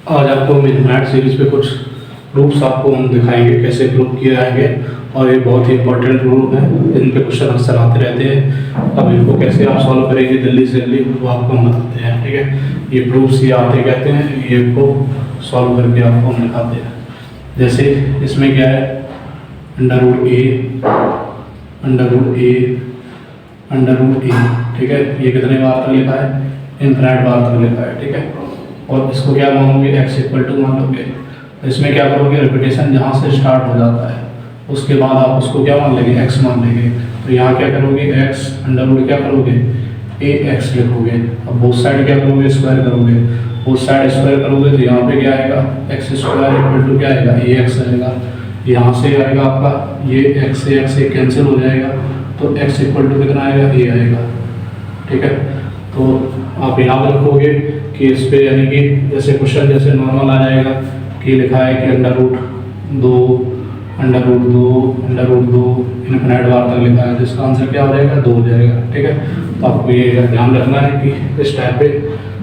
आज आपको midnight series पे कुछ प्रूफ्स आपको हम दिखाएंगे कैसे प्रूफ किए जाएंगे। और ये बहुत ही इंपॉर्टेंट प्रूफ है, इन पे क्वेश्चन अक्सर आते रहते हैं। अब इनको कैसे आप सॉल्व करेंगे जल्दी से जल्दी वो आपको हम बताते हैं। ठीक है, ये प्रूफ्स ये आते कहते हैं, ये को सॉल्व करके आपको हम दिखाते हैं। जैसे इसमें क्या है, under root A under root A under root ए। ठीक है, ये कितने बार तक लिखा है, इनफिनिट बार तक लिखा है। ठीक है, और इसको क्या मानोगे, x इक्वल टू मान लोगे। तो इसमें क्या करोगे, रिपीटेशन जहाँ से स्टार्ट हो जाता है उसके बाद आप उसको क्या मान लेंगे, x मान लेंगे। तो यहाँ क्या करोगे, x अंडर रूट क्या करोगे, ax लिखोगे। अब बोथ साइड क्या करोगे, स्क्वायर करोगे। बोथ साइड स्क्वायर करोगे तो यहाँ पे क्या आएगा, x स्क्वायर इक्वल टू क्या आएगा, ax आएगा। यहाँ से आएगा आपका ये x से x से कैंसिल हो जाएगा, तो x इक्वल टू कितना आएगा, a आएगा। ठीक है, तो आप याद रखोगे कि इस पे यानी कि जैसे क्वेश्चन जैसे नॉर्मल आ जाएगा कि लिखा है कि अंडर रूट दो इनफिनिट बार तक लिखा है, जिसका आंसर क्या हो जाएगा, 2 हो जाएगा। ठीक है, तो आपको ये ध्यान रखना है कि इस टाइप पे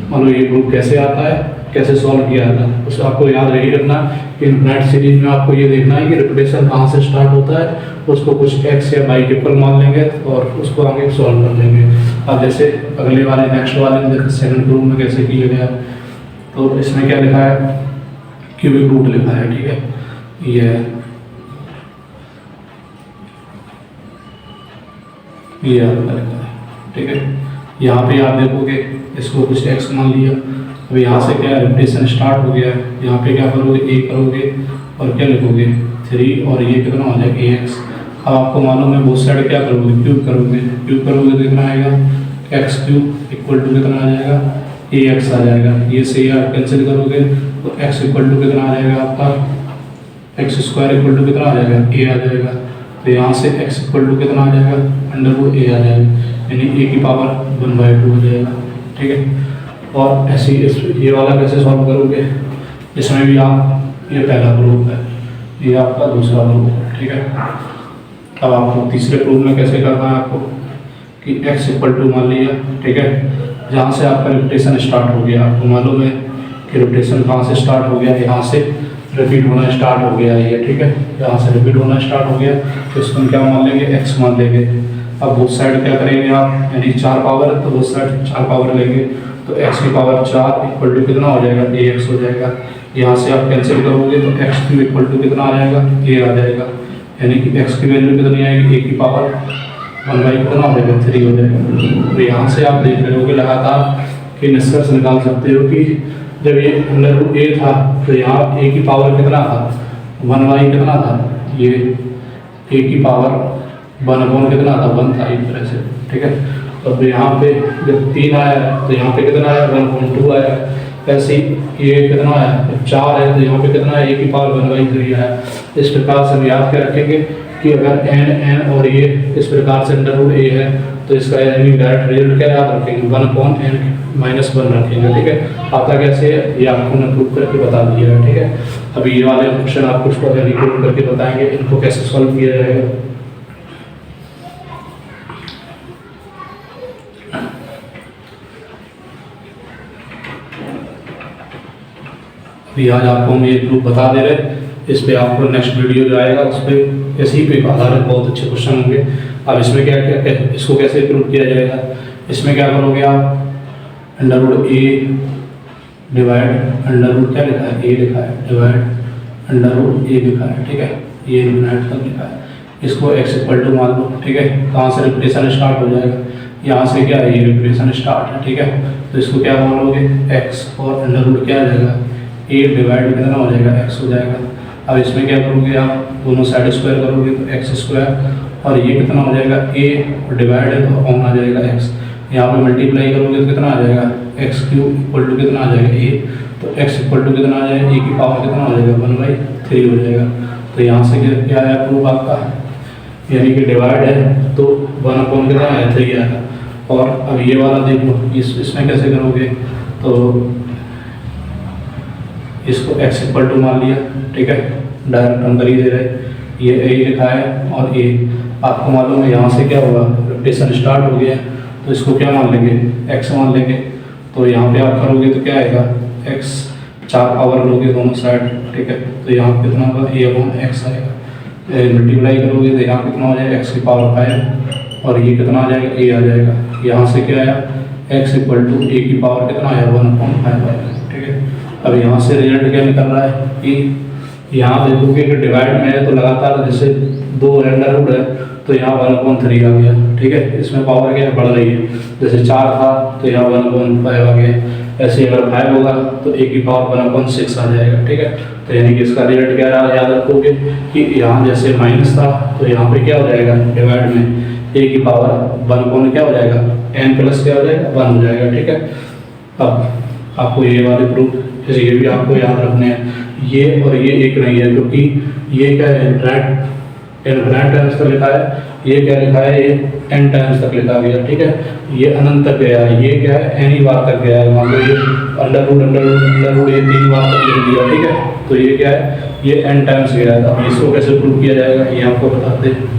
मान लो ये प्रूफ कैसे आता है, कैसे सॉल्व किया जाता है। उससे आपको याद रही रखना कि इनफिनिट सीरीज में आपको ये देखना है कि रिपीटेशन कहाँ से स्टार्ट होता है, उसको कुछ x या y के ऊपर मान लेंगे और उसको आगे सॉल्व कर लेंगे। अब जैसे अगले वाले नेक्स्ट वाले में सेकंड प्रूफ में कैसे किया गया, तो इसमें क्या लिखा है, क्यूबिक रूट लिखा है। ठीक है, ये आपका लिखा है। ठीक है, यहाँ पे आप देखोगे इसको कुछ x मान लिया। अब यहाँ से क्या रिपीटेशन स्टार्ट हो गया है, यहाँ पे क्या करोगे, a करोगे और क्या लिखोगे 3 और ये कितना हो जाएगा ax। अब आपको मालूम है बोथ साइड क्या करोगे, क्यूब करोगे तो कितना आएगा, x क्यूब इक्वल टू कितना आ जाएगा, ax आ जाएगा। ये से आप कैंसिल करोगे तो x इक्वल टू कितना आ जाएगा आपका, x स्क्वायर इक्वल टू कितना आ जाएगा, a आ जाएगा। तो यहाँ से x इक्वल टू कितना आ जाएगा, अंडर रूट a आ जाएगा, यानी a की पावर 1/2 हो जाएगा। ठीक है, और ऐसे ये वाला कैसे सॉल्व करोगे, इसमें भी आप ये पहला प्रूफ है, ये आपका दूसरा प्रूफ है। ठीक है, अब आपको तीसरे प्रूफ में कैसे करना है आपको कि x इक्वल टू मान लिया। ठीक है, जहाँ से आपका रिपीटेशन स्टार्ट हो गया, आपको मालूम है कि रिपीटेशन कहाँ से स्टार्ट हो गया, यहाँ से रिपीट होना स्टार्ट हो गया ये। ठीक है, यहाँ से रिपीट होना स्टार्ट हो गया तो इसको हम क्या मान लेंगे, x मान लेंगे। अब बोथ साइड क्या करेंगे आप, यानी 4 पावर, तो बोथ साइड 4 पावर लेंगे तो x की पावर 4 इक्वल टू कितना हो जाएगा, ax हो जाएगा। यहाँ से आप कैंसिल करोगे तो x क्यूब इक्वल टू कितना आ जाएगा, a आ जाएगा, यानी कि x की वैल्यू कितनी आएगी, a की पावर 1/, कितना हो जाएगा, 3 हो जाएगा। तो यहाँ से आप देख रहे हो कि लगातार कि निष्कर्ष निकाल सकते हो कि जब ये अंडर रूट a था तो यहाँ a की पावर कितना था, 1/, कितना था, ये a की पावर 1/, कितना था, 1 था एक तरह से। ठीक है, अब यहाँ पे जब 3 आया तो यहाँ पे कितना आया, 1.2 आया। ऐसे ही ये कितना आया, 4 है तो यहाँ पे कितना है, a की पावर 1/3 आया। इस प्रकार से हम याद क्या रखेंगे कि अगर n और ये इस प्रकार से अंडर रूट a है तो इसका यानी डायरेक्ट रिजल्ट क्या याद रखेंगे, 1/n-1 रखेंगे। ठीक है, आता कैसे है ये आपको मैं प्रूव करके बता दिया है। ठीक है, अभी ये वाले क्वेश्चन आपको उसको प्रूव करके बताएंगे, इनको कैसे सॉल्व किया जाएगा। अभी आज आपको हम ये प्रूफ बता दे रहे हैं, इस पे आपको नेक्स्ट वीडियो जो आएगा उस पर इसी पे आधारित बहुत अच्छे क्वेश्चन होंगे। अब इसमें क्या क्या इसको कैसे प्रूफ किया जाएगा, इसमें क्या करोगे आप, under root a divide under root क्या लिखा है, a लिखा है, डिवाइड अंडर रूट a लिखा है। ठीक है, ये इनफिनिट तक लिखा है, इसको x इक्वल टू मान लो। ठीक है, कहाँ से रिपीटेशन स्टार्ट हो जाएगा, यहाँ से क्या है, ये रिपीटेशन स्टार्ट है। ठीक है, तो इसको क्या मानोगे, x और अंडर रूट क्या आ जाएगा, a डिवाइड कितना हो जाएगा, x हो जाएगा। अब इसमें क्या करोगे आप, दोनों साइड स्क्वायर करोगे तो x स्क्वायर और ये कितना हो जाएगा, a डिवाइड है तो ऑन आ जाएगा x। यहाँ पे मल्टीप्लाई करोगे तो कितना आ जाएगा, x क्यूब इक्वल टू कितना आ जाएगा, a। तो x इक्वल टू कितना आ जाएगा, a की पावर कितना हो जाएगा, 1/3 हो जाएगा। तो यहाँ से क्या आया प्रूफ आपका, यानी कि डिवाइड है तो 1/, कितना आया, 3 आएगा। और अब ये वाला देख लो, इसमें कैसे करोगे, तो इसको x इक्वल टू मान लिया। ठीक है, डायरेक्ट हम कर ही दे रहे, ये a लिखा है और a आपको मालूम है यहाँ से क्या होगा, रिपीटेशन स्टार्ट हो गया तो इसको क्या मान लेंगे, x मान लेंगे। तो यहाँ पे आप करोगे तो क्या आएगा, x 4 पावर लोगे दोनों साइड, ठीक है, तो यहाँ कितना होगा a/x आएगा। मल्टीप्लाई करोगे तो यहाँ कितना हो जाएगा x की पावर 5 और ये कितना आ जाएगा a आ जाएगा। यहाँ से क्या आया x इक्वल टू a की पावर कितना आया 1/5 आएगा, ठीक है। अब यहाँ से रिजल्ट क्या निकल रहा है कि यहाँ देखोगे कि डिवाइड में है तो लगातार जैसे 2 अंडर रूट है तो यहाँ 1/3 आ गया, ठीक है। इसमें पावर क्या बढ़ रही है, जैसे 4 था तो यहाँ 1/5 आ गया, ऐसे अगर 5 होगा तो a की पावर 1/6 आ जाएगा, ठीक है। तो यानी कि इसका रिजल्ट क्या रहा, याद रखोगे कि यहाँ जैसे माइनस था तो यहाँ पे क्या हो जाएगा डिवाइड में a की पावर 1 क्या हो जाएगा n प्लस क्या हो जाएगा 1 हो जाएगा, ठीक है। अब आपको ये वाले प्रूफ ये भी आपको याद रखने हैं, ये और ये एक नहीं है, क्योंकि ये क्या है इनफिनिट टाइम्स तक लिखा है, ये क्या लिखा है ये n टाइम्स तक लिखा गया, ठीक है। ये अनंत तक गया है, ये क्या है n ही बार तक गया है, मान लो ये अंडर रूट ये 3 बार तक लिख दिया, ठीक है। तो ये क्या है ये n टाइम्स गया है। अब इसको कैसे प्रूव किया जाएगा ये आपको बताते हैं,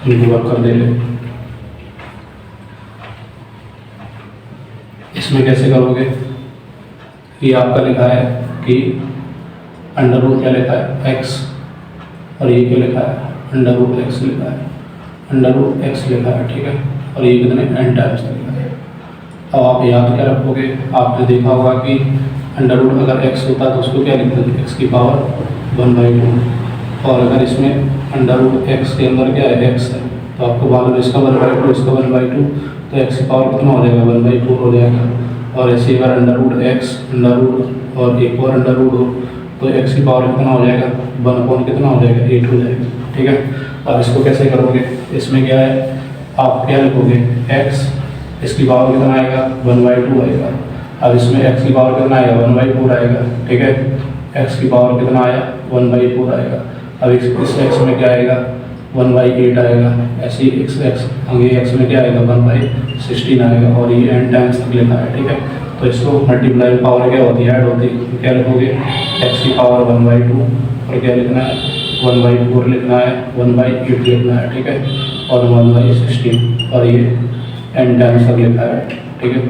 इनको कर देंगे। इसमें कैसे करोगे, ये आपका लिखा है कि अंडर रूट क्या लिखा है x और ये क्या लिखा है अंडर रूट x लिखा है, अंडर रूट x लिखा है, ठीक है। और ये कितने n टाइम्स लिखा है। अब आप याद क्या रखोगे, आपने देखा होगा कि अंडर रूट अगर x होता तो उसको क्या लिखते थे x की पावर 1/2, और अगर इसमें अंडर रूट x के अंदर क्या है x है तो आपको मालूम इसका 1/2 इसका 1/2 तो x की पावर कितना हो जाएगा 1/4 हो जाएगा। और ऐसे अगर under root x under root और एक और अंडर रूट हो तो x की पावर कितना हो जाएगा 1 कितना हो जाएगा 8 हो जाएगा, ठीक है। अब इसको कैसे करोगे, इसमें क्या है आप क्या लिखोगे x इसकी पावर कितना आएगा 1/2 आएगा। अब इसमें x की पावर कितना आएगा 1/4 आएगा, ठीक है। x की पावर कितना आया 1/4 आएगा। अब इस x में क्या आएगा 1/8 आएगा, ऐसे ही x आगे x में क्या आएगा 1/16 आएगा, और ये n टाइम्स तक लिखा है, ठीक है। तो इसको मल्टीप्लाई पावर क्या होती है ऐड होती है, तो क्या लिखोगे x की पावर 1/2 और क्या लिखना है 1/4 लिखना है 1/8 लिखना है, ठीक है, और 1/16 और ये n टाइम्स तक लिखा है, ठीक है।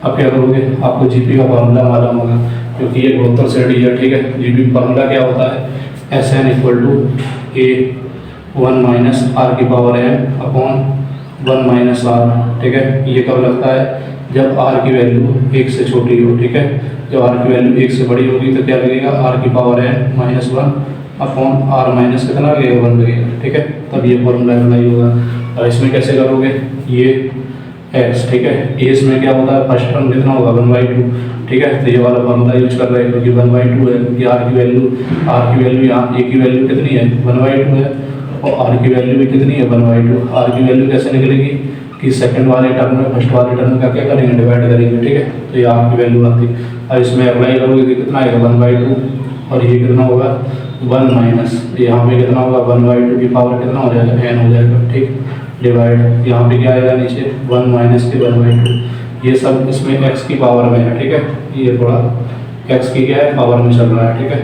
अब क्या करोगे, आपको जीपी का फॉर्मूला मालूम होगा क्योंकि ये गुणोत्तर श्रेणी है, ठीक है। जीपी फॉर्मूला क्या होता है Sn equal to a1 minus r की power n upon 1 minus r, ठीक है। ये कब लगता है जब r की वैल्यू 1 से छोटी हो, ठीक है। जब r की वैल्यू 1 से बड़ी होगी तो क्या लगेगा r की power n minus 1 upon r minus कितना लगेगा 1 लगेगा, ठीक है। तब ये फॉर्मूला अप्लाई होगा। और इसमें कैसे करोगे, ये x, ठीक है, a इसमें क्या होता है फर्स्ट टर्म कितना होगा 1/2, ठीक है। तो ये वाला फॉर्मूला यूज कर रहे हैं क्योंकि 1/2 है, क्योंकि r की वैल्यू यहाँ a की वैल्यू कितनी है 1/2 है और r की वैल्यू भी कितनी है 1/2। r की वैल्यू कैसे निकलेगी कि सेकंड वाले टर्म में फर्स्ट वाले टर्म का क्या करेंगे डिवाइड करेंगे, ठीक है। तो ये r की वैल्यू आती है। और इसमें अप्लाई करोगे तो कितना आएगा 1/2 और ये कितना होगा 1 माइनस यहाँ पे कितना होगा 1/2 की पावर कितना हो जाएगा n हो जाएगा, ठीक। डिवाइड यहाँ पे क्या आएगा नीचे 1 माइनस के 1/2, ये सब इसमें x की पावर में है, ठीक है। ये थोड़ा x की क्या है पावर में चल रहा है, ठीक है।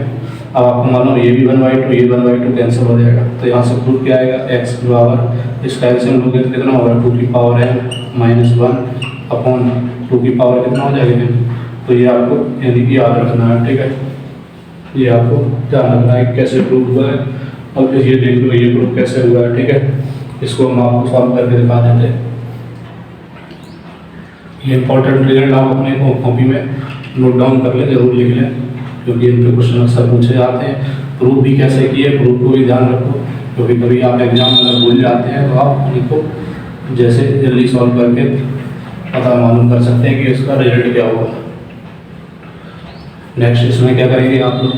अब आपको मालूम ये भी 1/2 ये 1/2 कैंसिल हो जाएगा, तो यहाँ से प्रूफ क्या आएगा x की पावर इस कैल्शियम लोगे तो कितना होगा 2 की पावर n माइनस 1 अपॉन 2 की पावर कितना हो जाएगा। तो ये आपको यानी कि याद रखना है, ठीक है। ये आपको ध्यान रखना है कैसे प्रूफ हुआ है। और ये देख लो ये प्रूफ कैसे हुआ है, ठीक है। इसको हम आपको सॉल्व करके दिखा देते हैं। ये इंपॉर्टेंट रिजल्ट आप अपने कॉपी में नोट डाउन कर लें, जरूर लिख लें क्योंकि इन पे क्वेश्चन अक्सर पूछे जाते हैं। प्रूफ भी कैसे किए, प्रूफ को भी ध्यान रखो क्योंकि कभी आप एग्जाम में भूल जाते हैं तो आप इनको जैसे जल्दी सॉल्व करके पता मालूम कर सकते हैं कि इसका रिजल्ट क्या होगा। नेक्स्ट इसमें क्या करेंगे आप लोग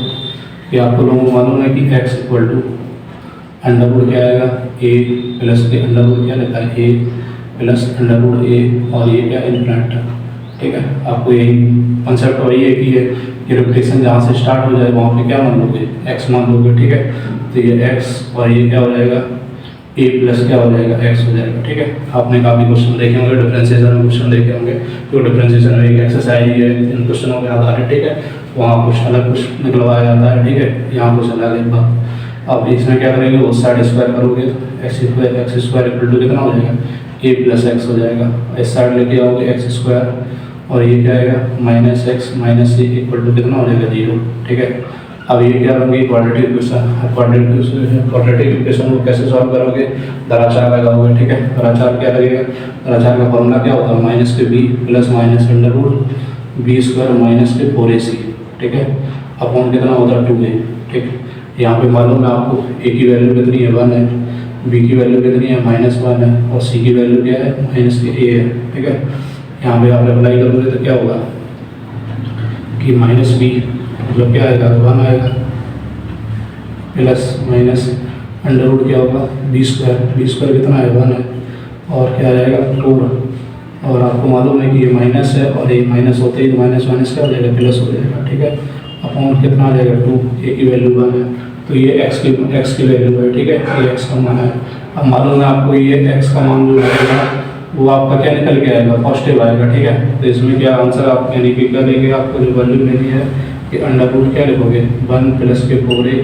कि आपको लोगों को मालूम है कि x equal to under root क्या आएगा a प्लस के अंडर रूट क्या लिखा है a plus under root a और ये क्या इनफिनिट, ठीक है। आपको यही कंसेप्ट वही है कि ये रिपीटेशन जहाँ से स्टार्ट हो जाए वहाँ पे क्या मान लोगे x मान लोगे, ठीक है। तो ये x और ये क्या हो जाएगा a प्लस क्या हो जाएगा x हो जाएगा, ठीक है। आपने काफ़ी क्वेश्चन देखे होंगे, डिफरेंशिएशन में क्वेश्चन देखे होंगे, तो डिफरेंशिएशन में एक एक्सरसाइज है इन क्वेश्चनों के आधार है, ठीक है। वहाँ कुछ अलग कुछ निकलवाया जाता है, ठीक है। यहाँ कुछ अलग है बात। अब इसमें क्या करेंगे उस साइड स्क्वायर करोगे तो एक्स स्क्वायर इक्वल टू कितना हो जाएगा a प्लस एक्स हो जाएगा। इस साइड लेके आओगे x स्क्वायर और ये क्या आएगा minus X minus C equal to कितना हो जाएगा 0, ठीक है। अब ये क्या होंगे क्वाड्रेटिक इक्वेशन, क्वाड्रेटिक इक्वेशन को कैसे सॉल्व करोगे, दराचार लगाओगे, ठीक है। दराचार क्या लगेगा, दराचार का फॉर्मूला क्या होता है माइनस के B plus minus under root B square minus के 4ac, ठीक है। अपॉन कितना होता है 2a, ठीक है। यहाँ पे मालूम है आपको a की वैल्यू कितनी है 1 है, b की वैल्यू कितनी है -1 है और c की वैल्यू क्या है माइनस के a है, ठीक है। यहाँ पे आप अप्लाई करोगे तो क्या होगा कि माइनस बी मतलब क्या आएगा 1 आएगा प्लस माइनस अंडर रूट क्या होगा बी स्क्वायर कितना है 1 है और क्या आ जाएगा 4, और आपको मालूम है कि ये माइनस है और ये माइनस होते ही माइनस माइनस क्या हो जाएगा प्लस हो जाएगा, ठीक है। अपॉन कितना आ जाएगा 2, ए की वैल्यू 1 है तो ये एक्स की वैल्यू है, ठीक है। ये एक्स का मान है। अब मालूम है आपको ये एक्स का मान जो रहेगा वो आपका क्या निकल के आएगा पॉजिटिव आएगा, ठीक है। तो इसमें क्या आंसर आप यानी कि क्या लेंगे, आपको जो वैल्यू लेनी है कि अंडर रूट क्या लिखोगे 1 प्लस के 4a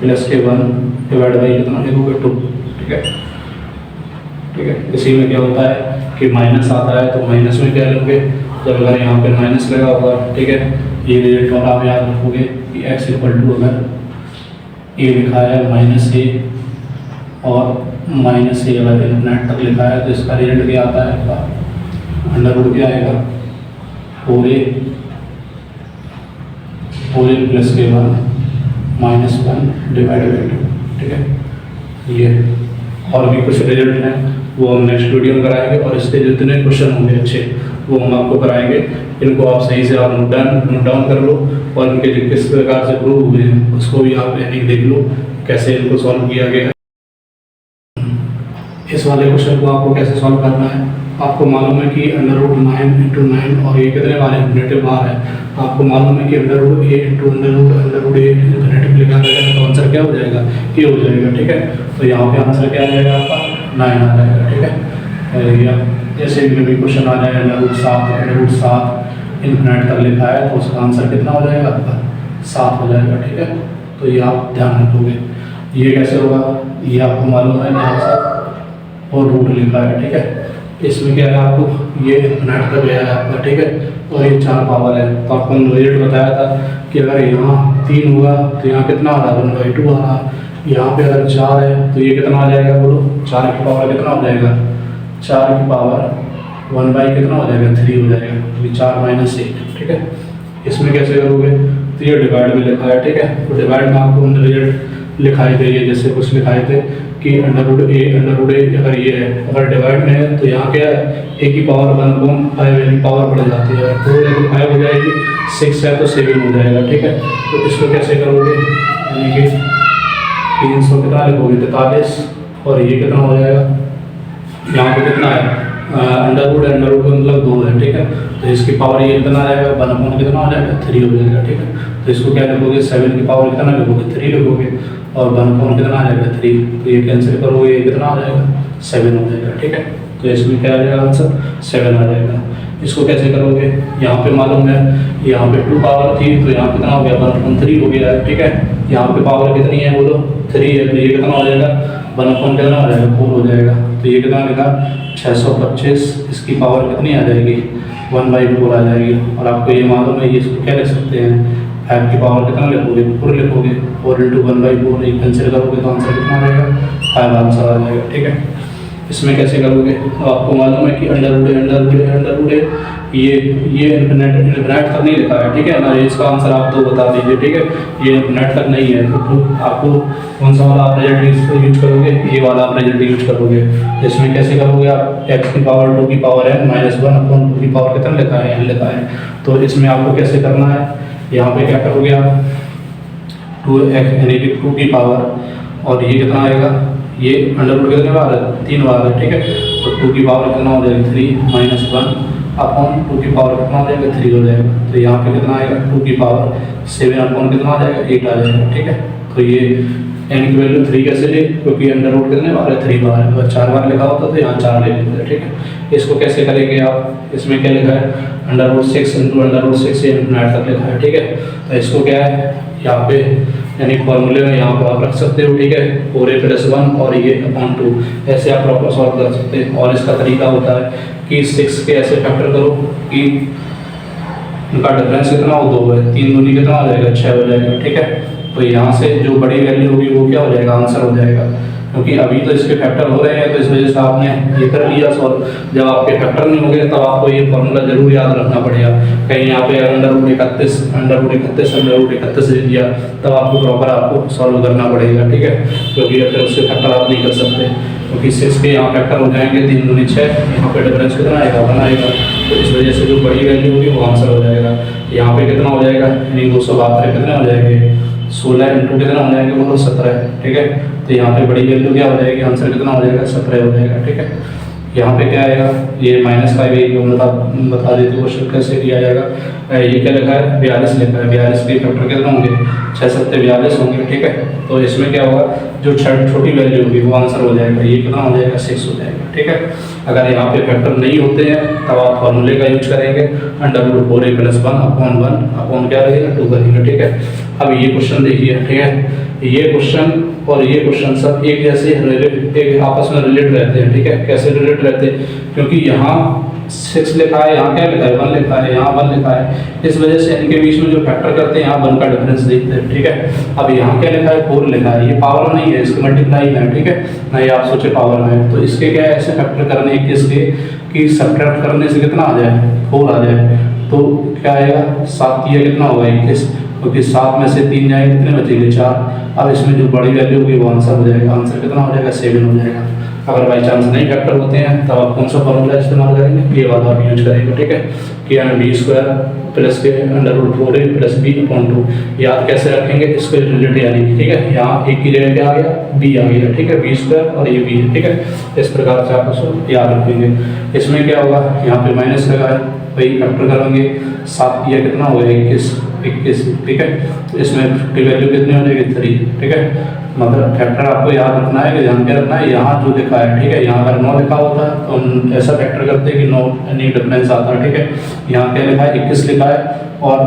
प्लस के 1 डिवाइड बाई कितना लिखोगे 2, ठीक है, ठीक है। इसी में क्या होता है कि माइनस आता है तो माइनस में क्या लिखोगे, जब अगर यहाँ पे माइनस लगा होगा, ठीक है, ये रिजल्ट आप याद रखोगे कि एक्स इक्वल टू अगर ए लिखा है माइनस ए और माइनस ए अगर इन्फिनिट तक लिखा है तो इसका रिजल्ट क्या आता है आपका अंडर रूट क्या आएगा 4a प्लस के 1 -1 डिवाइड बाई 2, ठीक है। ये और भी कुछ रिजल्ट हैं वो हम नेक्स्ट वीडियो में कराएंगे और इसके जितने क्वेश्चन होंगे अच्छे वो हम आपको कराएंगे। इनको आप सही से आप नोट डाउन कर लो और इनके जो किस प्रकार से प्रूव हुए हैं उसको भी आप यानी देख लो कैसे इनको सॉल्व किया गया है। इस वाले क्वेश्चन को आपको कैसे सॉल्व करना है, आपको मालूम है कि अंडर रूट 9 × 9 और ये कितने बार इन्फिनेटिव बार है, आपको मालूम है कि under root a × under root a infinitive लिखा जाएगा तो आंसर क्या हो जाएगा a हो जाएगा, ठीक है। तो यहाँ पे आंसर क्या आ जाएगा आपका 9 आ जाएगा, ठीक है। या जैसे भी क्वेश्चन आ जाएगा अंडर रूट 7 इन्फिनेट तक लिखा है तो उसका आंसर कितना हो जाएगा आपका 7 हो जाएगा, ठीक है। तो ये आप ध्यान रखोगे। ये कैसे होगा, ये आपको मालूम है यहाँ से और रूट लिखा है, ठीक है। इसमें क्या है आपको ये इन्फिनिट तक गया है आपका, ठीक है, और ये 4 पावर है। तो आपको रिजल्ट बताया था कि अगर यहाँ 3 हुआ तो यहाँ कितना आ रहा 1/2 आ रहा, यहाँ पे अगर 4 है तो ये कितना आ जाएगा बोलो 4 की पावर कितना हो जाएगा 4 की पावर 1 कितना हो जाएगा 3 हो जाएगा, तो 4 - 8, ठीक है। इसमें कैसे करोगे तो ये डिवाइड में लिखा है, ठीक है। तो डिवाइड में आपको रिजल्ट लिखाए थे ये जैसे कुछ लिखाए थे कि अंडर रूट a अगर ये है अगर डिवाइड में है तो यहाँ क्या है a की पावर 1/5 यानी पावर बढ़ जाती है, तो 5 हो जाएगी, 6 है तो 7 हो जाएगा, ठीक है। तो इसको कैसे करोगे यानी कि 300 कितना लिखोगे 43 और ये कितना हो जाएगा यहाँ पे कितना है अंडर रूट मतलब 2 है, ठीक है। तो इसकी पावर ये कितना आ जाएगा 1/, कितना हो जाएगा 3 हो जाएगा, ठीक है। तो इसको क्या लिखोगे 7 की पावर कितना लिखोगे 3 लिखोगे और 1/, कितना आ जाएगा 3, तो ये कैंसिल करोगे ये कितना आ जाएगा 7 हो जाएगा, ठीक है। तो इसमें क्या आ जाएगा आंसर 7 आ जाएगा। इसको कैसे करोगे, यहाँ पे मालूम है यहाँ पे 2 पावर थी तो यहाँ कितना हो गया 1/3 हो गया है, ठीक है। यहाँ पे पावर कितनी है बोलो 3 है तो ये कितना हो जाएगा 1/, कितना हो जाएगा 4 हो जाएगा। तो ये कितना लिखा 625, इसकी पावर कितनी आ जाएगी 1/4 आ जाएगी। और आपको ये मालूम है ये इसको क्या लिख सकते हैं 5 की पावर कितना लिखोगे 4 लिखोगे, 4 × 1/4 एक कैंसिल करोगे तो आंसर कितना आ जाएगा 5 आंसर आ जाएगा, ठीक है। इसमें कैसे करोगे तो आपको मालूम है कि अंडर रूट ये इन्फिनिट तक नहीं लिखा है, ठीक है ना। इसका आंसर आप तो बता दीजिए, ठीक है। ये इन्फिनिट तक नहीं है तो आपको कौन सा वाला आप रिजल्ट यूज करोगे, ये वाला आप रिजल्ट यूज करोगे। इसमें कैसे करोगे आप x की पावर 2 की पावर है -1/2 की पावर कितना लिखा है n लिखा है, तो इसमें आपको कैसे करना है यहाँ पे क्या करोगे आप 2x यानी कि 2 की पावर और ये कितना आएगा ये अंडर रूट कितने बार है 3 बार है, ठीक है। तो 2 की पावर कितना हो जाएगा 3 - 1/, 2 की पावर कितना हो जाएगा 3 हो जाएगा। तो यहाँ पे कितना आएगा 2 की पावर 7/, कितना आ जाएगा 8 आ जाएगा, ठीक है। तो ये n की वैल्यू 3 कैसे ले, क्योंकि अंडर रूट कितने बार है 3 बार है, अगर 4 बार लिखा होता तो यहाँ 4 ले लेते, ठीक है। इसको कैसे करेंगे आप, इसमें क्या लिखा है अंडर रूट 6 × अंडर रूट 6 से इन्फिनिट तक लिखा है, ठीक है। तो इसको क्या है यहाँ पे यानी फॉर्मूले में यहाँ पर आप रख सकते हो, ठीक है, 4a+1 और ये अपॉन 2, ऐसे आप प्रॉपर सॉल्व कर सकते हैं। और इसका तरीका होता है कि 6 के ऐसे फैक्टर करो कि उनका डिफरेंस कितना हो, 2 है, 3 दूनी कितना हो जाएगा, 6 हो जाएगा, ठीक है। तो यहाँ से जो बड़ी वैल्यू होगी वो क्या हो जाएगा, आंसर हो जाएगा, क्योंकि अभी तो इसके फैक्टर हो रहे हैं, तो इस वजह से आपने ये कर लिया सॉल्व। जब आपके फैक्टर नहीं होंगे तब आपको ये फॉर्मूला जरूर याद रखना पड़ेगा। कहीं यहाँ पे अंडर रूट 31 दे दिया, तब आपको प्रॉपर आपको सॉल्व करना पड़ेगा, ठीक है, क्योंकि फिर उससे फैक्टर आप नहीं कर सकते, क्योंकि 6 के यहाँ फैक्टर हो जाएंगे, 3 दूनी 6, यहाँ पे डिफरेंस कितना आएगा, 1 आएगा, तो इस वजह से जो बड़ी वैल्यू होगी वो आंसर हो जाएगा। यहाँ पे कितना हो जाएगा, यानी 272 कितने हो जाएंगे, 16 इंटू कितना हो जाएंगे, बोलो 17, ठीक है। तो यहाँ पे बड़ी वैल्यू क्या हो जाएगी, आंसर कितना हो जाएगा, 17 हो जाएगा, ठीक है। यहाँ पे क्या आएगा, ये -5 बता देते क्वेश्चन कैसे किया जाएगा। ये क्या लिखा है, 42 लिखा है, 42 के फैक्टर कितना होंगे, 6 7 42 होंगे, ठीक है। तो इसमें क्या होगा, जो छोटी वैल्यू होगी वो आंसर हो जाएगा, ये कितना हो जाएगा, 6 हो जाएगा, ठीक है। अगर यहाँ पे फैक्टर नहीं होते हैं तब आप फॉर्मूले का यूज करेंगे, under root 4a+1 upon 1 upon क्या रहेगा, 2 करेंगे, ठीक है। अब ये क्वेश्चन देखिए, ठीक है, ये क्वेश्चन और ये क्वेश्चन सब एक जैसे एक आपस में रिलेट रहते हैं, ठीक है। कैसे रिलेट रहते हैं, क्योंकि यहाँ 6 लिखा है, यहाँ क्या लिखा है, 1 लिखा है, यहाँ 1 लिखा है, इस वजह से इनके बीच में जो फैक्टर करते हैं यहाँ 1 का डिफरेंस देखते हैं, ठीक है। अब यहाँ क्या लिखा है, 4 लिखा है, ये पावर नहीं है, इसके मल्टीप्लाई में है, ठीक है, नहीं आप सोचे पावर में है। तो इसके क्या है, ऐसे फैक्टर करने किसके कि सब्ट्रैक्ट करने से कितना आ जाए, 4 आ जाए, तो क्या आएगा, 7 ये कितना होगा, 21, क्योंकि 7 में से 3 जाएंगे, कितने बचेंगे, 4। अब इसमें जो बड़ी वैल्यू होगी वो आंसर हो जाएगा, आंसर कितना हो जाएगा, 7 हो जाएगा। अगर बाई चांस नहीं फैक्टर होते हैं तब आप कौन सा फॉर्मूला इस्तेमाल करेंगे, ये वाला आप यूज करेंगे, ठीक है, कि b² प्लस के अंडर रूट 4a+b/2। याद कैसे रखेंगे, इसको रिलेट यानी, ठीक है, यहाँ एक की जगह क्या आ गया, b आ गया, ठीक है, b² और ये b है, ठीक है। इस प्रकार से आप उसको याद रखेंगे। इसमें क्या होगा, यहाँ पे माइनस लगा है, वही फैक्टर करेंगे, 7 ये कितना हो गया, 21, ठीक है। तो इसमें 50 वैल्यू कितनी हो जाएगी, 3, ठीक है। मतलब फैक्टर आपको याद रखना है कि ध्यान क्या रखना है, यहाँ जो लिखा है, ठीक है, यहाँ अगर 9 लिखा होता है तो हम ऐसा फैक्टर करते हैं कि 9 यानी डिफरेंस आता है, ठीक है। यहाँ क्या लिखा है, 21 लिखा है और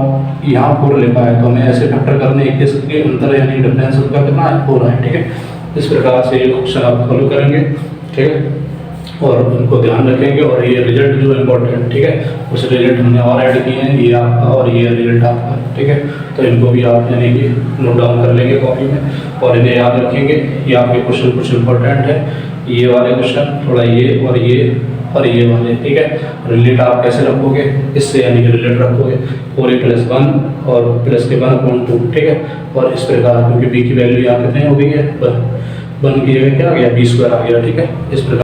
यहाँ 4 लिखा है, तो हमें ऐसे फैक्टर करने 21 के अंतर यानी डिफरेंस उनका कितना है, 4 है, ठीक है। इस प्रकार से ये क्वेश्चन आप फॉलो करेंगे, ठीक है, और उनको ध्यान रखेंगे। और ये रिजल्ट जो इम्पोर्टेंट, ठीक है, उस रिजल्ट हमने और ऐड किए हैं, ये आपका और ये रिजल्ट आपका, ठीक है। तो इनको भी आप यानी कि नोट डाउन कर लेंगे कॉपी में और इन्हें याद रखेंगे। ये आपके क्वेश्चन कुछ इम्पोर्टेंट है, ये वाले क्वेश्चन, थोड़ा ये और ये वाले, ठीक है। रिलेट आप कैसे रखोगे, इससे यानी कि रिलेट रखोगे 4a+1 और प्लस के 1/2, ठीक है। और इस प्रकार, क्योंकि b की वैल्यू यहाँ कितनी हो गई है, 1 की जगह क्या आ गया, b² आ गया, ठीक है। इस प्रकार